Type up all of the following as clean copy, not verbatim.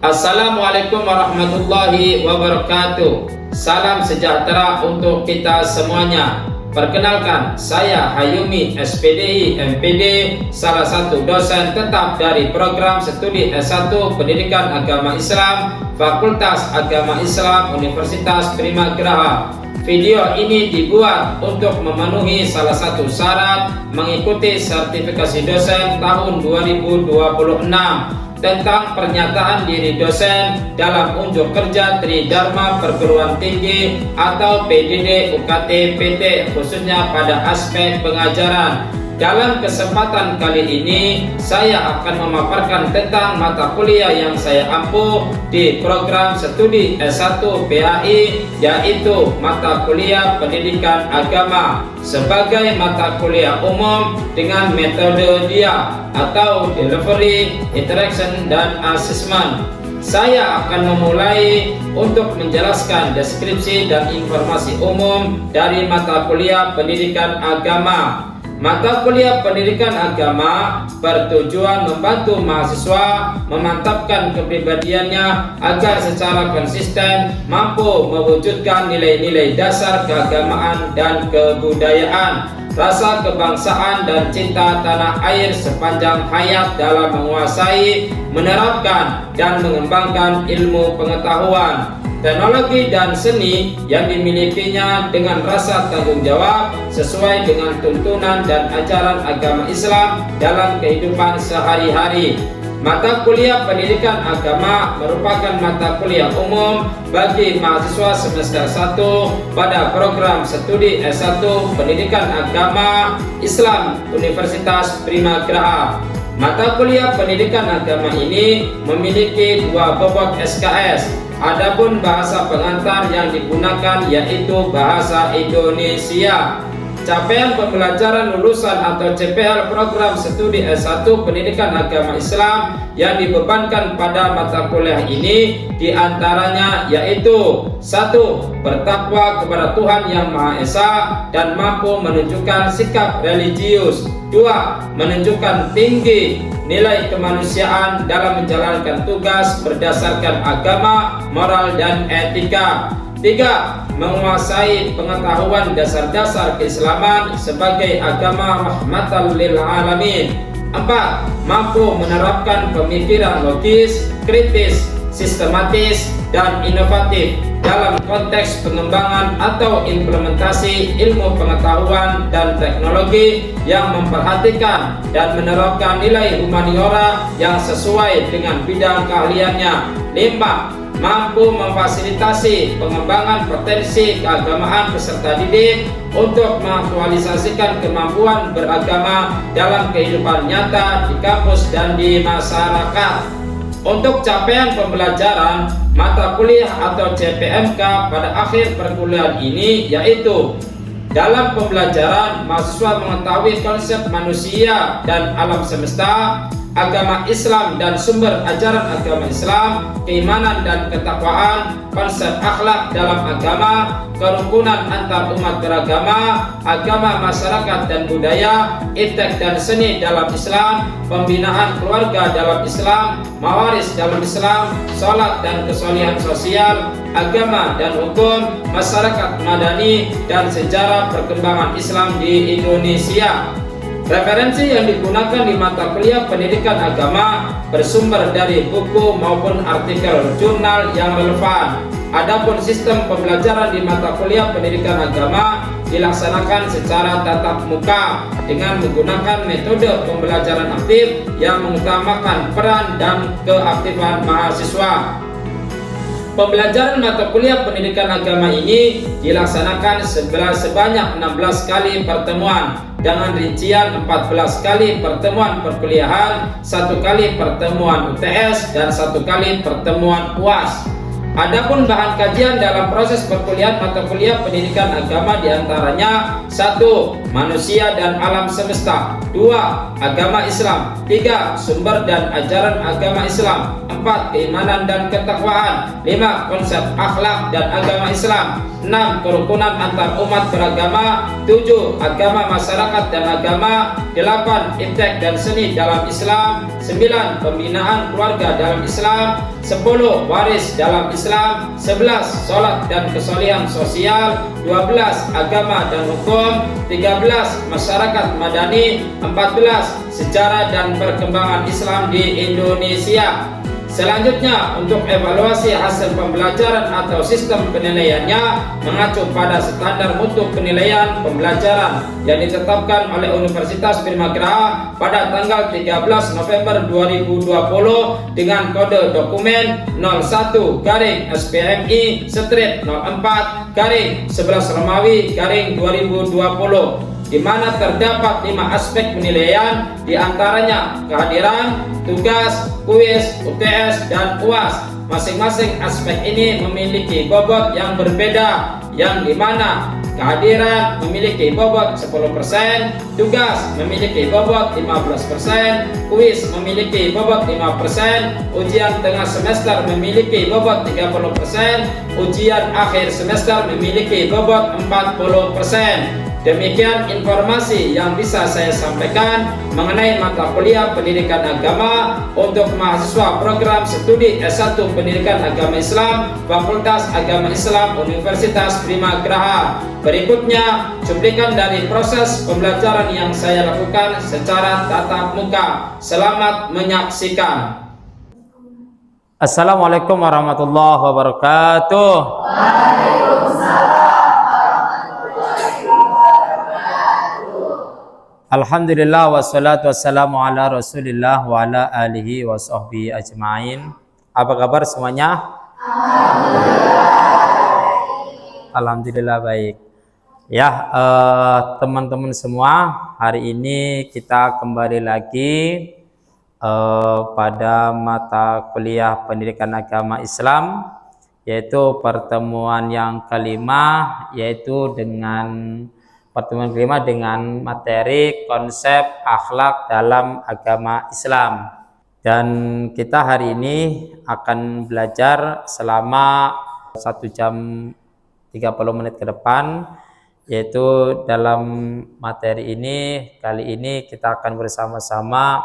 Assalamualaikum warahmatullahi wabarakatuh. Salam sejahtera untuk kita semuanya. Perkenalkan, saya Hayumi SPDI MPD, salah satu dosen tetap dari program studi S1 Pendidikan Agama Islam, Fakultas Agama Islam Universitas Prima Graha. Video ini dibuat untuk memenuhi salah satu syarat mengikuti sertifikasi dosen tahun 2026 tentang pernyataan diri dosen dalam unjuk kerja Tridharma Perguruan Tinggi atau PDD UKT PT, khususnya pada aspek pengajaran. Dalam kesempatan kali ini, saya akan memaparkan tentang mata kuliah yang saya ampuh di program studi S1 PAI, yaitu mata kuliah Pendidikan Agama sebagai mata kuliah umum dengan metode DIA atau Delivery, Interaction, dan Assessment. Saya akan memulai untuk menjelaskan deskripsi dan informasi umum dari mata kuliah Pendidikan Agama. Mata kuliah Pendidikan Agama bertujuan membantu mahasiswa memantapkan kepribadiannya agar secara konsisten mampu mewujudkan nilai-nilai dasar keagamaan dan kebudayaan, rasa kebangsaan dan cinta tanah air sepanjang hayat dalam menguasai, menerapkan, dan mengembangkan ilmu pengetahuan, teknologi, dan seni yang dimilikinya dengan rasa tanggung jawab sesuai dengan tuntunan dan ajaran agama Islam dalam kehidupan sehari-hari. Mata kuliah Pendidikan Agama merupakan mata kuliah umum bagi mahasiswa semester 1 pada program studi S1 Pendidikan Agama Islam Universitas Prima Graha. Mata kuliah Pendidikan Agama ini memiliki dua bobot SKS. Adapun bahasa pengantar yang digunakan yaitu bahasa Indonesia. Capaian pembelajaran lulusan atau CPL program studi S1 Pendidikan Agama Islam yang dibebankan pada mata kuliah ini diantaranya yaitu 1. Bertakwa kepada Tuhan Yang Maha Esa dan mampu menunjukkan sikap religius. 2. Menunjukkan tinggi nilai kemanusiaan dalam menjalankan tugas berdasarkan agama, moral, dan etika. 3. Menguasai pengetahuan dasar-dasar keislaman sebagai agama rahmatan lil alamin. 4. Mampu menerapkan pemikiran logis, kritis, sistematis, dan inovatif dalam konteks pengembangan atau implementasi ilmu pengetahuan dan teknologi yang memperhatikan dan menerapkan nilai humaniora yang sesuai dengan bidang keahliannya. 5. Mampu memfasilitasi pengembangan potensi keagamaan peserta didik untuk mengaktualisasikan kemampuan beragama dalam kehidupan nyata di kampus dan di masyarakat. Untuk capaian pembelajaran mata kuliah atau CPMK pada akhir perkuliahan ini yaitu dalam pembelajaran mahasiswa mengetahui konsep manusia dan alam semesta, agama Islam dan sumber ajaran agama Islam, keimanan dan ketakwaan, konsep akhlak dalam agama, kerukunan antar umat beragama, agama masyarakat dan budaya, iptek dan seni dalam Islam, pembinaan keluarga dalam Islam, mawaris dalam Islam, sholat dan kesolehan sosial, agama dan hukum, masyarakat madani, dan sejarah perkembangan Islam di Indonesia. Referensi yang digunakan di mata kuliah Pendidikan Agama bersumber dari buku maupun artikel jurnal yang relevan. Adapun sistem pembelajaran di mata kuliah Pendidikan Agama dilaksanakan secara tatap muka dengan menggunakan metode pembelajaran aktif yang mengutamakan peran dan keaktifan mahasiswa. Pembelajaran mata kuliah Pendidikan Agama ini dilaksanakan sebanyak 16 kali pertemuan dengan rincian 14 kali pertemuan perkuliahan, 1 kali pertemuan UTS, dan 1 kali pertemuan UAS. Adapun bahan kajian dalam proses perkuliahan mata kuliah Pendidikan Agama diantaranya 1. manusia dan alam semesta. 2. Agama Islam. 3. Sumber dan ajaran agama Islam. 4. Keimanan dan ketakwaan. 5. Konsep akhlak dan agama Islam. 6. Kerukunan antar umat beragama. 7. Agama masyarakat dan agama. 8. Iptek dan seni dalam Islam. 9. Pembinaan keluarga dalam Islam. 10. Waris dalam Islam. 11. Sholat dan kesolehan sosial. 12. Agama dan hukum. 13. Masyarakat madani. 14. Sejarah dan perkembangan Islam di Indonesia. Selanjutnya, untuk evaluasi hasil pembelajaran atau sistem penilaiannya mengacu pada standar mutu penilaian pembelajaran yang ditetapkan oleh Universitas Bhimagraha pada tanggal 13 November 2020 dengan kode dokumen 01-SPMI/04-11 Romawi/2020, di mana terdapat 5 aspek penilaian, diantaranya kehadiran, tugas, kuis, UTS, dan UAS. Masing-masing aspek ini memiliki bobot yang berbeda, yang dimana kehadiran memiliki bobot 10%, tugas memiliki bobot 15%, kuis memiliki bobot 5%, ujian tengah semester memiliki bobot 30%, ujian akhir semester memiliki bobot 40%. Demikian informasi yang bisa saya sampaikan mengenai mata kuliah pendidikan agama untuk mahasiswa program studi S1 Pendidikan Agama Islam Fakultas Agama Islam Universitas Bhimagraha. Berikutnya cuplikan dari proses pembelajaran yang saya lakukan secara tatap muka. Selamat menyaksikan. Assalamualaikum warahmatullahi wabarakatuh. Waalaikumsalam. Alhamdulillah wassalatu wassalamu ala rasulillah wa ala alihi wa sahbihi ajma'in. Apa kabar semuanya? Alhamdulillah baik. Ya, teman-teman semua, hari ini kita kembali lagi pada mata kuliah pendidikan agama Islam, yaitu pertemuan yang kelima, yaitu dengan materi konsep akhlak dalam agama Islam. Dan kita hari ini akan belajar selama 1 jam 30 menit ke depan, yaitu dalam materi ini. Kali ini kita akan bersama-sama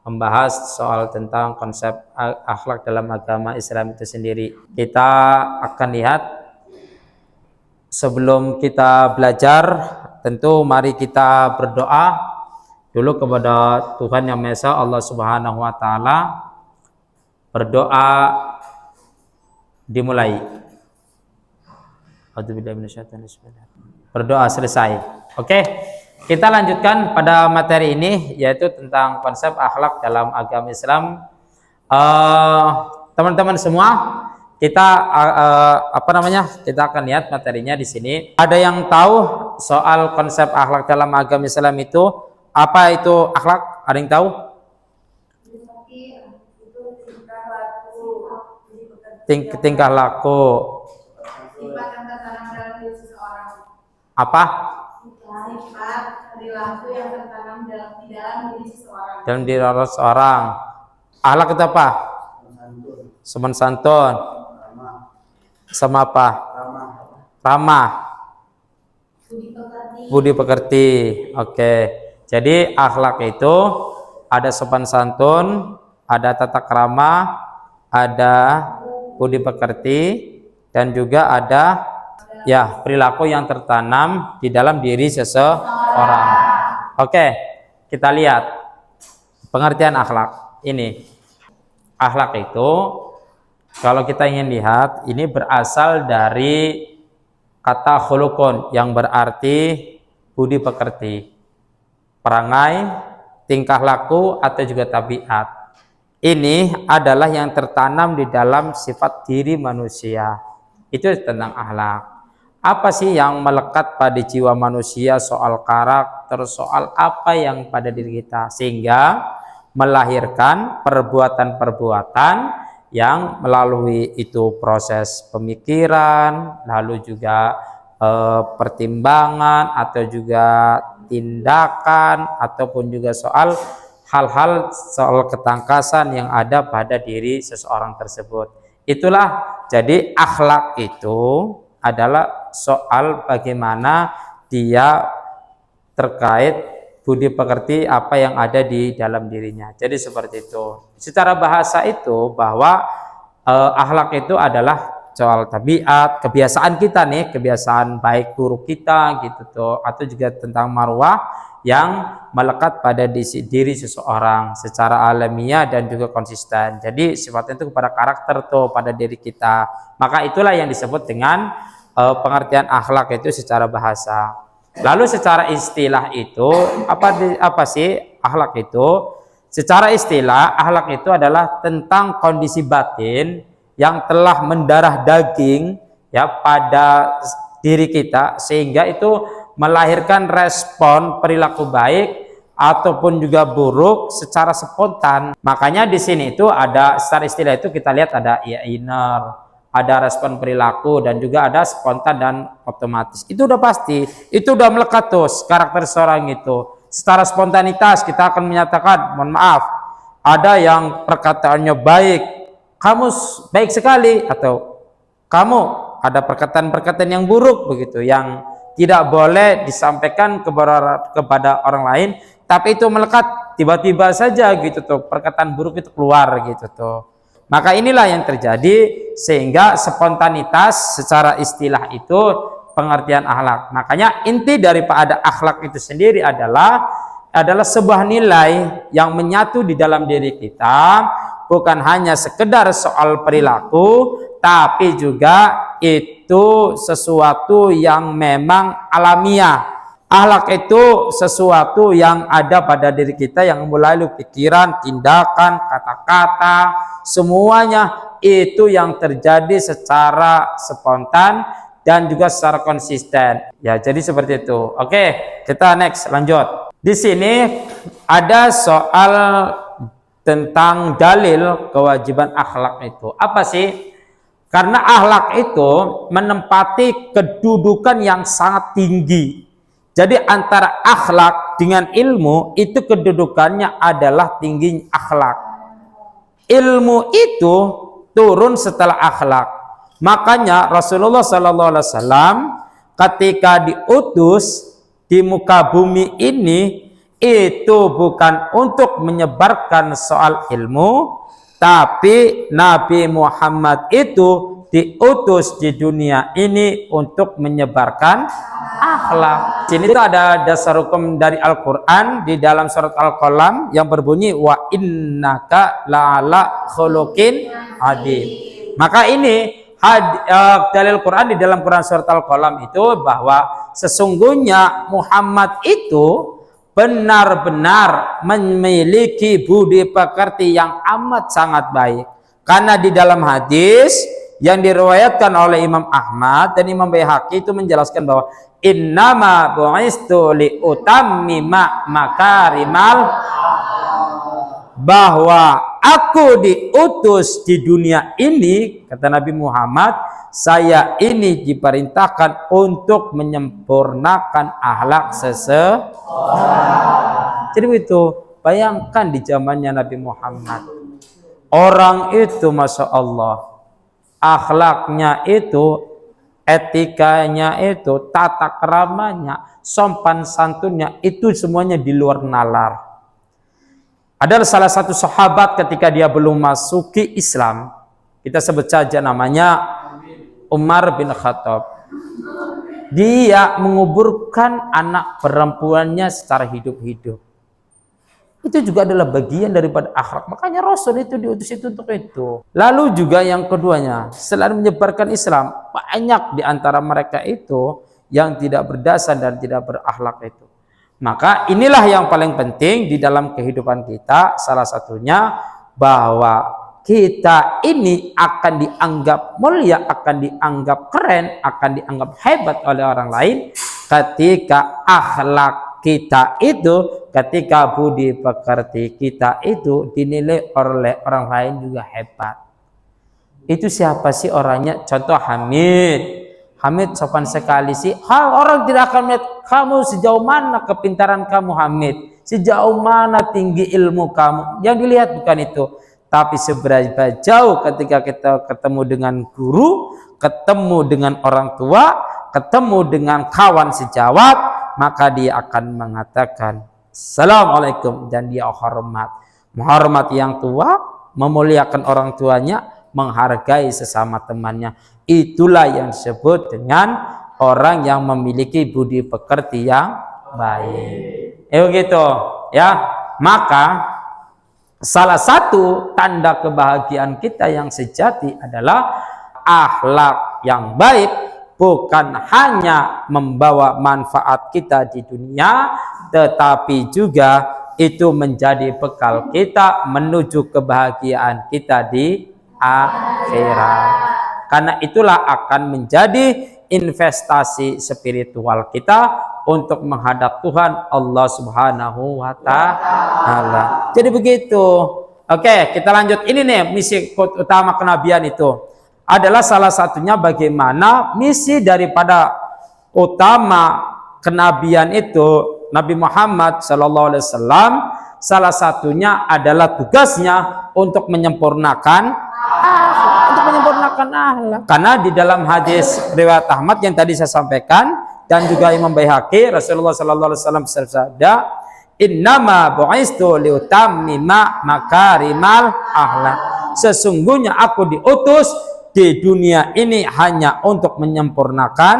membahas soal tentang konsep akhlak dalam agama Islam itu sendiri. Kita akan lihat, sebelum kita belajar, tentu mari kita berdoa dulu kepada Tuhan Yang Maha Esa, Allah Subhanahu wa taala. Berdoa dimulai. Berdoa selesai. Oke. Kita lanjutkan pada materi ini, yaitu tentang konsep akhlak dalam agama Islam. Teman-teman semua, kita kita akan lihat materinya di sini. Ada yang tahu soal konsep akhlak dalam agama Islam itu apa? Itu akhlak? Ada yang tahu? Tingkah laku. Apa? Perilaku yang tertanam di dalam diri seseorang. Dalam diri seseorang. Akhlak itu apa? Sopan santun. Sama apa? Ramah. Budi pekerti. Oke. Jadi akhlak itu ada sopan santun, ada tata krama, ada budi pekerti, dan juga ada perilaku yang tertanam di dalam diri seseorang. Oke, kita lihat pengertian akhlak ini. Akhlak itu, kalau kita ingin lihat, ini berasal dari kata khulukun yang berarti budi pekerti, perangai, tingkah laku, atau juga tabiat. Ini adalah yang tertanam di dalam sifat diri manusia. Itu tentang akhlak. Apa sih yang melekat pada jiwa manusia, soal karakter, soal apa yang pada diri kita, sehingga melahirkan perbuatan-perbuatan yang melalui itu proses pemikiran, lalu juga pertimbangan, atau juga tindakan ataupun juga soal hal-hal soal ketangkasan yang ada pada diri seseorang tersebut. Itulah jadi akhlak itu adalah soal bagaimana dia terkait budi pekerti apa yang ada di dalam dirinya. Jadi seperti itu. Secara bahasa itu bahwa akhlak itu adalah soal tabiat, kebiasaan kita nih, kebiasaan baik buruk kita gitu tuh, atau juga tentang marwah yang melekat pada diri seseorang secara alamiah dan juga konsisten. Jadi sifatnya itu kepada karakter tuh, pada diri kita. Maka itulah yang disebut dengan pengertian akhlak itu secara bahasa. Lalu secara istilah itu apa sih akhlak itu? Secara istilah akhlak itu adalah tentang kondisi batin yang telah mendarah daging ya pada diri kita sehingga itu melahirkan respon perilaku baik ataupun juga buruk secara spontan. Makanya di sini itu ada secara istilah itu kita lihat ada inner, ada respon perilaku dan juga ada spontan dan otomatis. Itu udah pasti, itu udah melekat tuh karakter seorang itu. Secara spontanitas kita akan menyatakan, mohon maaf, ada yang perkataannya baik, kamu baik sekali, atau kamu ada perkataan-perkataan yang buruk begitu, yang tidak boleh disampaikan kepada orang lain, tapi itu melekat tiba-tiba saja gitu tuh, perkataan buruk itu keluar gitu tuh. Maka inilah yang terjadi sehingga spontanitas secara istilah itu pengertian akhlak. Makanya inti daripada akhlak itu sendiri adalah sebuah nilai yang menyatu di dalam diri kita, bukan hanya sekedar soal perilaku, tapi juga itu sesuatu yang memang alamiah. Akhlak itu sesuatu yang ada pada diri kita yang melalui pikiran, tindakan, kata-kata, semuanya itu yang terjadi secara spontan dan juga secara konsisten. Ya, jadi seperti itu. Oke, kita next lanjut. Di sini ada soal tentang dalil kewajiban akhlak itu. Apa sih? Karena akhlak itu menempati kedudukan yang sangat tinggi. Jadi antara akhlak dengan ilmu itu kedudukannya adalah tinggi akhlak. Ilmu itu turun setelah akhlak. Makanya Rasulullah SAW ketika diutus di muka bumi ini itu bukan untuk menyebarkan soal ilmu, tapi Nabi Muhammad itu diutus di dunia ini untuk menyebarkan akhlak. Sini itu ada dasar hukum dari Al-Quran di dalam surat Al-Qalam yang berbunyi wa innaka la'ala khuluqin adim. Maka ini dalil Quran di dalam Quran surat Al-Qalam itu bahwa sesungguhnya Muhammad itu benar-benar memiliki budi pekerti yang amat sangat baik. Karena di dalam hadis yang diriwayatkan oleh Imam Ahmad dan Imam Baihaqi itu menjelaskan bahwa innama bu'istu li utammima makarimal, bahwa aku diutus di dunia ini, kata Nabi Muhammad, saya ini diperintahkan untuk menyempurnakan akhlak seseorang. Jadi itu, bayangkan di zamannya Nabi Muhammad, orang itu Masya Allah, akhlaknya itu, etikanya itu, tata keramanya, sopan santunnya, itu semuanya di luar nalar. Ada salah satu sahabat ketika dia belum masuki Islam, kita sebut saja namanya Umar bin Khattab. Dia menguburkan anak perempuannya secara hidup-hidup. Itu juga adalah bagian daripada akhlak. Makanya Rasul itu diutus itu untuk itu. Lalu juga yang keduanya, selain menyebarkan Islam, banyak di antara mereka itu yang tidak berdasar dan tidak berakhlak itu. Maka inilah yang paling penting di dalam kehidupan kita, salah satunya bahwa kita ini akan dianggap mulia, akan dianggap keren, akan dianggap hebat oleh orang lain ketika akhlak kita itu, ketika budi pekerti kita itu dinilai oleh orang lain juga hebat. Itu siapa sih orangnya? Contoh Hamid. Hamid sopan sekali sih. Orang tidak akan melihat kamu sejauh mana kepintaran kamu, Hamid, sejauh mana tinggi ilmu kamu. Yang dilihat bukan itu, tapi seberapa jauh ketika kita ketemu dengan guru, ketemu dengan orang tua, ketemu dengan kawan sejawat, maka dia akan mengatakan Assalamualaikum, dan dia hormat, menghormati yang tua, memuliakan orang tuanya, menghargai sesama temannya. Itulah yang disebut dengan orang yang memiliki budi pekerti yang baik. Begitu ya. Maka salah satu tanda kebahagiaan kita yang sejati adalah akhlak yang baik, bukan hanya membawa manfaat kita di dunia, tetapi juga itu menjadi bekal kita menuju kebahagiaan kita di akhirat. Karena itulah akan menjadi investasi spiritual kita untuk menghadap Tuhan Allah Subhanahu wa Ta'ala. Jadi begitu. Oke, kita lanjut. Ini nih misi utama kenabian itu. Adalah salah satunya bagaimana misi daripada utama kenabian itu, Nabi Muhammad SAW, salah satunya adalah tugasnya untuk menyempurnakan akhlak. Karena di dalam hadis riwayat Ahmad yang tadi saya sampaikan dan juga Imam Baihaqi, Rasulullah SAW bersabda, "Innama bu'istu liutammima makarimal akhlak." Sesungguhnya aku diutus di dunia ini hanya untuk menyempurnakan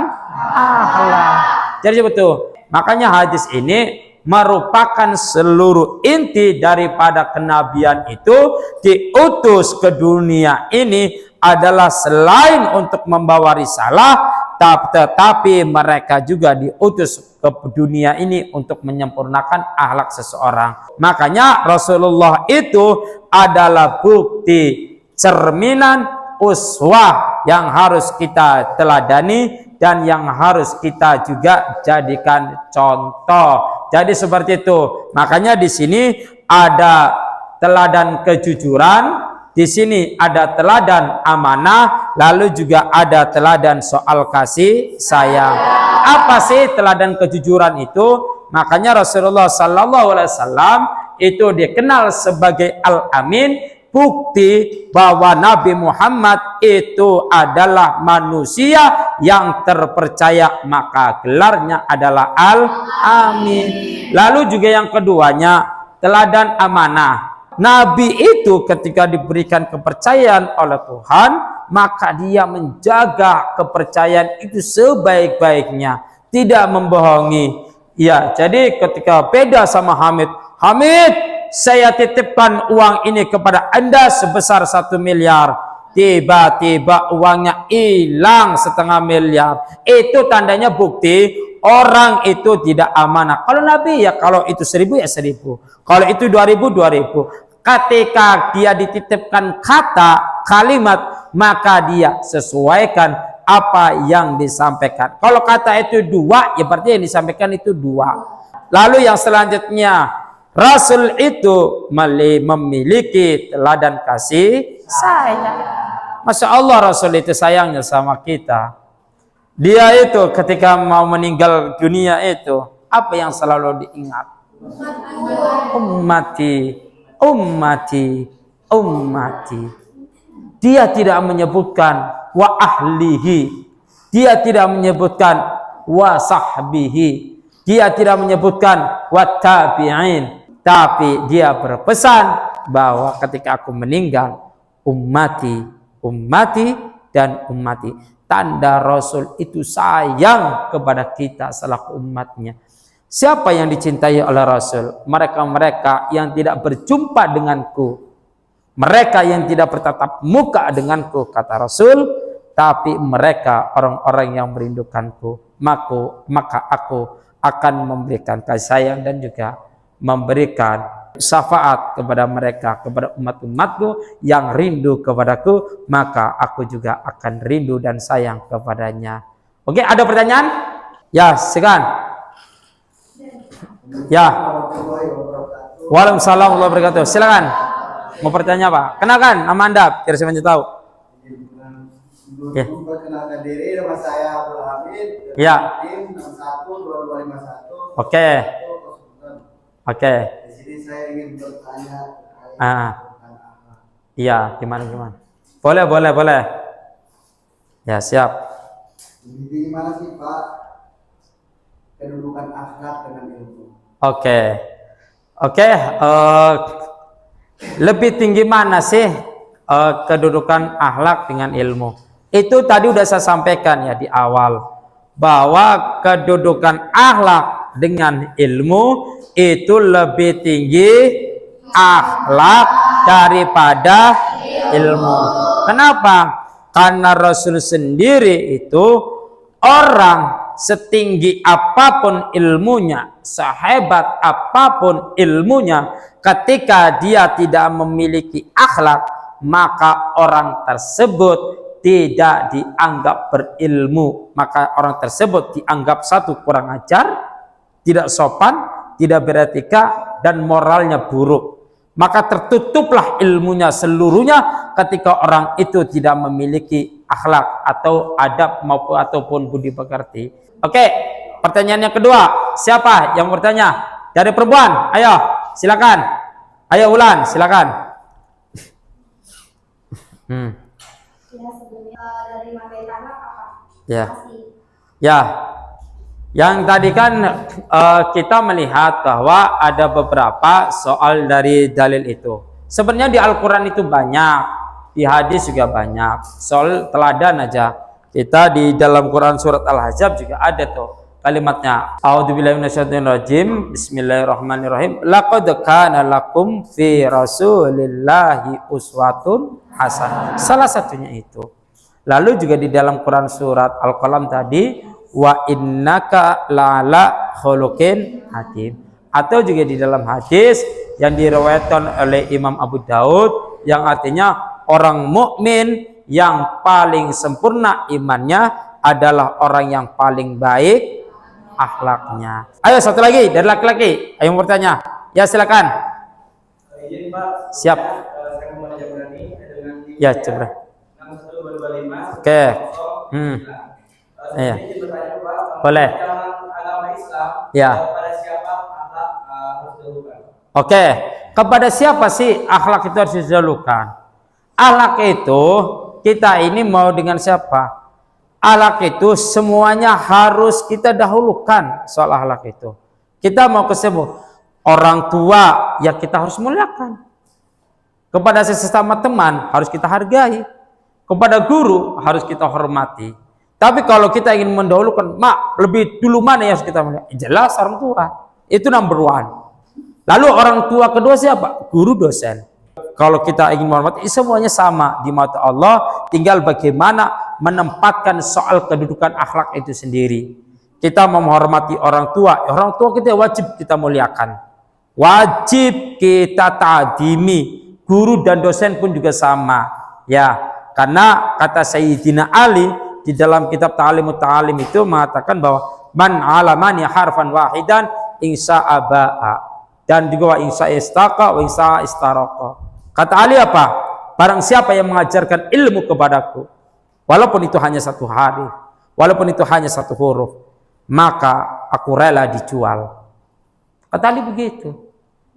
akhlak. Jadi betul. Makanya hadis ini merupakan seluruh inti daripada kenabian itu. Diutus ke dunia ini adalah selain untuk membawa risalah, tetapi mereka juga diutus ke dunia ini untuk menyempurnakan akhlak seseorang. Makanya Rasulullah itu adalah bukti, cerminan, uswah yang harus kita teladani dan yang harus kita juga jadikan contoh. Jadi seperti itu. Makanya di sini ada teladan kejujuran, di sini ada teladan amanah, lalu juga ada teladan soal kasih sayang. Apa sih teladan kejujuran itu? Makanya Rasulullah SAW itu dikenal sebagai Al-Amin, bukti bahwa Nabi Muhammad itu adalah manusia yang terpercaya, maka gelarnya adalah Al-Amin. Lalu juga yang keduanya, teladan amanah. Nabi itu ketika diberikan kepercayaan oleh Tuhan, maka dia menjaga kepercayaan itu sebaik-baiknya, tidak membohongi. Ya, jadi ketika beda sama Hamid, saya titipkan uang ini kepada Anda sebesar 1 miliar. Tiba-tiba uangnya hilang 1,5 miliar. Itu tandanya bukti orang itu tidak amanah. Kalau Nabi ya, kalau itu 1.000 ya 1.000. Kalau itu 2.000, 2.000. Ketika dia dititipkan kata, kalimat, maka dia sesuaikan apa yang disampaikan. Kalau kata itu 2, ya berarti yang disampaikan itu 2. Lalu yang selanjutnya, Rasul itu memiliki teladan kasih sayang. Masya Allah, Rasul itu sayangnya sama kita. Dia itu ketika mau meninggal dunia itu, apa yang selalu diingat? Ummati, ummati, ummati. Dia tidak menyebutkan wa ahlihi. Dia tidak menyebutkan wa sahbihi. Dia tidak menyebutkan wa tabi'in. Tapi dia berpesan bahwa ketika aku meninggal, ummati, ummati, dan ummati. Tanda Rasul itu sayang kepada kita selaku umatnya. Siapa yang dicintai oleh Rasul? Mereka-mereka yang tidak berjumpa denganku, mereka yang tidak bertatap muka denganku, kata Rasul, tapi mereka orang-orang yang merindukanku. Maka aku akan memberikan kasih sayang dan juga memberikan syafaat kepada mereka, kepada umat-umatku yang rindu kepadaku, maka aku juga akan rindu dan sayang kepadanya. Oke, ada pertanyaan? Ya, silakan. Ya. Waalaikumsalam warahmatullahi wabarakatuh. Silakan. Mau bertanya Pak? Kenalkan nama Anda, biar saya tahu. Ya. Perkenalkan diri, nama saya Abdul Hamid. Ya. Tim 612251. Oke. Oke. Di sini saya ingin bertanya. Iya, gimana? Boleh. Ya, siap. Jadi gimana sih Pak kedudukan akhlak dengan ilmu? Oke. Lebih tinggi mana sih kedudukan akhlak dengan ilmu? Itu tadi udah saya sampaikan ya di awal, bahwa kedudukan akhlak dengan ilmu itu lebih tinggi akhlak daripada ilmu. Kenapa? Karena Rasul sendiri itu orang setinggi apapun ilmunya, sehebat apapun ilmunya, ketika dia tidak memiliki akhlak, maka orang tersebut tidak dianggap berilmu. Maka orang tersebut dianggap satu, kurang ajar, tidak sopan, tidak beretika, dan moralnya buruk. Maka tertutuplah ilmunya seluruhnya ketika orang itu tidak memiliki akhlak atau adab maupun ataupun budi pekerti. Oke, pertanyaan yang kedua, siapa yang bertanya? Dari perempuan, ayo silakan. Ayo Ulan, silakan. Ya, sebelumnya dari materi anak apa? Ya. Ya. Yang tadi kan kita melihat bahwa ada beberapa soal dari dalil itu. Sebenarnya di Al-Quran itu banyak, di hadis juga banyak. Soal teladan aja. Kita di dalam Quran surat Al-Ahzab juga ada tuh kalimatnya. A'udzubillahi minasyaitonirrajim. Bismillahirrahmanirrahim. Laqad kana lakum fi Rasulillahi uswatun hasanah. Salah satunya itu. Lalu juga di dalam Quran surat Al-Qalam tadi, wa innaka la'ala khuluqin hakim. Atau juga di dalam hadis yang diriwayatkan oleh Imam Abu Daud yang artinya orang mukmin yang paling sempurna imannya adalah orang yang paling baik akhlaknya. Ayo satu lagi dari laki-laki, ayo bertanya. Ya silakan. Izin Pak. Siap. Saya mau menjawab berani dengan Ya coba. 6125. Oke. Iya. Boleh. Agama Islam. Ya. Pada siapa akhlak harus didahulukan? Oke. Kepada siapa sih akhlak itu harus didahulukan? Akhlak itu kita ini mau dengan siapa? Akhlak itu semuanya harus kita dahulukan soal akhlak itu. Kita mau kesebut orang tua ya kita harus muliakan. Kepada sesama teman harus kita hargai. Kepada guru harus kita hormati. Tapi kalau kita ingin mendahulukan, mak lebih dulu mana yang harus kita muliakan? Jelas orang tua. Itu number one. Lalu orang tua kedua siapa? Guru, dosen. Kalau kita ingin menghormati, semuanya sama di mata Allah. Tinggal bagaimana menempatkan soal kedudukan akhlak itu sendiri. Kita menghormati orang tua kita wajib kita muliakan. Wajib kita ta'dimi. Guru dan dosen pun juga sama. Ya, karena kata Sayyidina Ali di dalam kitab Ta'limut Ta'alim itu mengatakan bahwa man alamani harfan wahidan insya aba'a, dan juga wa insya istaqa wa insya istaraqa. Kata Ali apa? Barang siapa yang mengajarkan ilmu kepadaku, walaupun itu hanya satu hari, walaupun itu hanya satu huruf, maka aku rela dijual. Kata Ali begitu.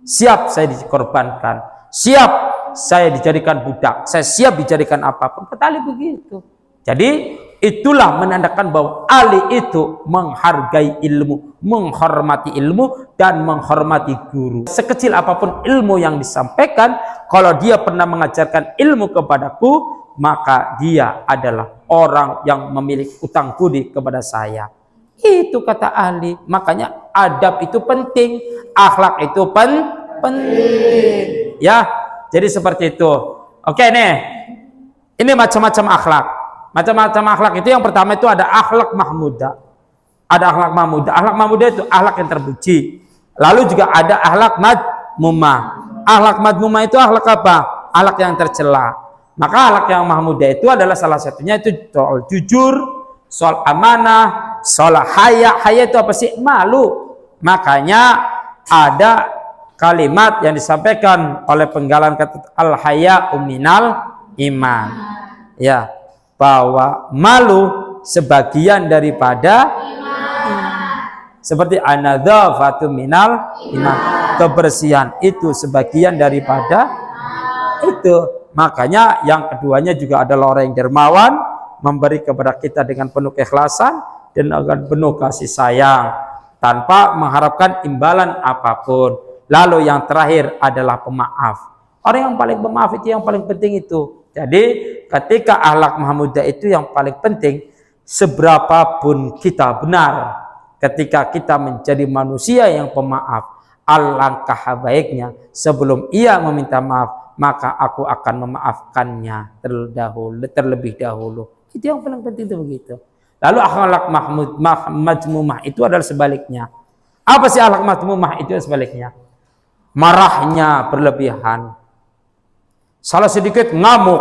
Siap saya dikorbankan, siap saya dijadikan budak, saya siap dijadikan apapun. Kata Ali begitu. Jadi itulah menandakan bahwa Ali itu menghargai ilmu, menghormati ilmu, dan menghormati guru. Sekecil apapun ilmu yang disampaikan, kalau dia pernah mengajarkan ilmu kepadaku, maka dia adalah orang yang memiliki utang budi kepada saya. Itu kata Ali. Makanya adab itu penting, akhlak itu penting. Ya, jadi seperti itu. Oke nih, ini macam-macam akhlak. Macam-macam akhlak itu yang pertama itu ada akhlak mahmudah. Ada akhlak mahmudah. Akhlak mahmudah itu akhlak yang terpuji. Lalu juga ada akhlak madmumah. Akhlak madmumah itu akhlak apa? Akhlak yang tercela. Maka akhlak yang mahmudah itu adalah salah satunya itu soal jujur, soal amanah, soal haya. Haya itu apa sih? Malu. Makanya ada kalimat yang disampaikan oleh penggalan kata al-haya minal iman. Ya. bahwa malu sebagian daripada seperti anadzafatu minal iman, kebersihan itu sebagian daripada itu. Makanya yang keduanya juga adalah orang yang dermawan, memberi kepada kita dengan penuh keikhlasan dan dengan penuh kasih sayang tanpa mengharapkan imbalan apapun. Lalu yang terakhir adalah pemaaf. Orang yang paling pemaaf itu yang paling penting itu. Jadi ketika akhlak mahmudah itu yang paling penting, seberapapun kita benar, ketika kita menjadi manusia yang pemaaf, alangkah baiknya sebelum ia meminta maaf, maka aku akan memaafkannya terlebih dahulu. Itu yang paling penting itu begitu. Lalu akhlak majmumah itu adalah sebaliknya. Apa sih akhlak majmumah itu sebaliknya? Marahnya berlebihan. Salah sedikit ngamuk,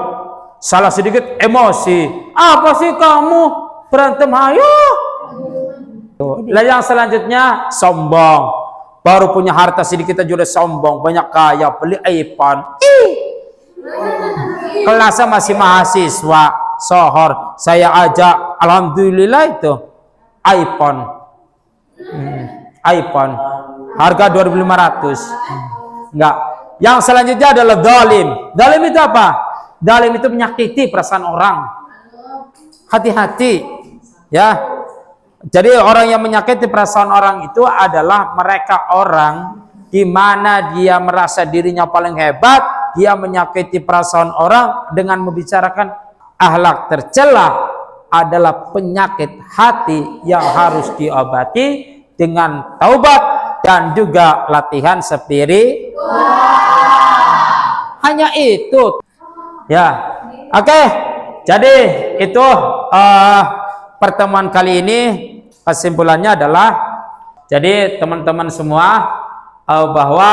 salah sedikit emosi. Apa sih kamu berantem ayo? Lalu yang selanjutnya sombong. Baru punya harta sedikit aja udah sombong, banyak kaya, beli iPhone. Kelasnya masih mahasiswa, sohor. Saya ajak, alhamdulillah itu iPhone. iPhone. Harga 2.500. Enggak. Yang selanjutnya adalah zalim. Zalim itu apa? Zalim itu menyakiti perasaan orang. Hati-hati. Ya. Jadi orang yang menyakiti perasaan orang itu adalah mereka orang di mana dia merasa dirinya paling hebat, dia menyakiti perasaan orang dengan membicarakan akhlak tercela adalah penyakit hati yang harus diobati dengan taubat dan juga latihan spiritual. Hanya itu. Ya. Oke. Jadi itu pertemuan kali ini kesimpulannya adalah, jadi teman-teman semua bahwa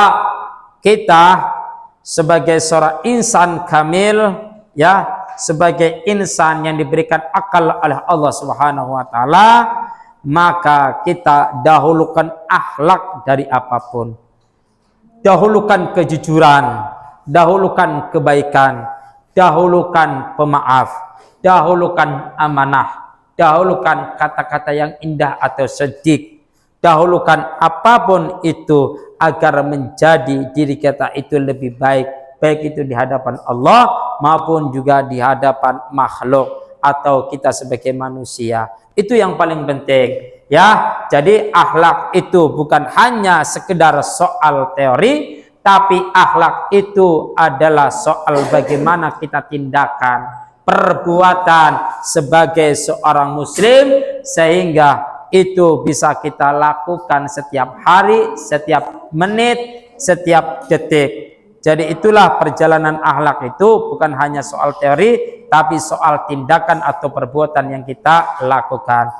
kita sebagai seorang insan kamil, ya, sebagai insan yang diberikan akal oleh Allah Subhanahu wa taala, maka kita dahulukan akhlak dari apapun. Dahulukan kejujuran, dahulukan kebaikan, dahulukan pemaaf, dahulukan amanah, dahulukan kata-kata yang indah atau sedih, dahulukan apapun itu agar menjadi diri kita itu lebih baik, baik itu di hadapan Allah maupun juga di hadapan makhluk atau kita sebagai manusia. Itu yang paling penting, ya. Jadi akhlak itu bukan hanya sekedar soal teori, tapi akhlak itu adalah soal bagaimana kita tindakan, perbuatan sebagai seorang muslim, sehingga itu bisa kita lakukan setiap hari, setiap menit, setiap detik. Jadi itulah perjalanan akhlak itu bukan hanya soal teori, tapi soal tindakan atau perbuatan yang kita lakukan.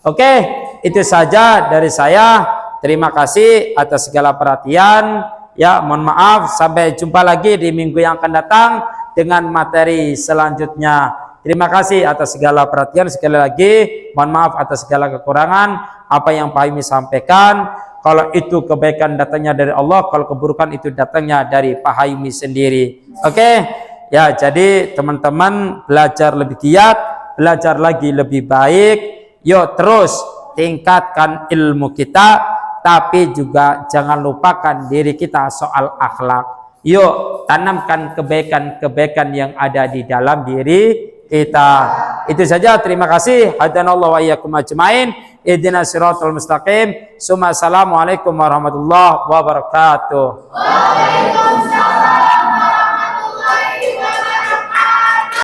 Oke, itu saja dari saya. Terima kasih atas segala perhatian. Ya, mohon maaf, sampai jumpa lagi di minggu yang akan datang dengan materi selanjutnya. Terima kasih atas segala perhatian. Sekali lagi, mohon maaf atas segala kekurangan. Apa yang Pak Haymi sampaikan, kalau itu kebaikan datangnya dari Allah, kalau keburukan itu datangnya dari Pak Haymi sendiri. Oke? Ya, jadi teman-teman belajar lebih giat, belajar lagi lebih baik. Yuk terus tingkatkan ilmu kita, tapi juga jangan lupakan diri kita soal akhlak. Yuk tanamkan kebaikan-kebaikan yang ada di dalam diri kita. Itu saja, terima kasih. Hadanallahu wa iyyakum ajmain. Ihdinas siratal mustaqim. Assalamualaikum warahmatullahi wabarakatuh. Waalaikumsalam.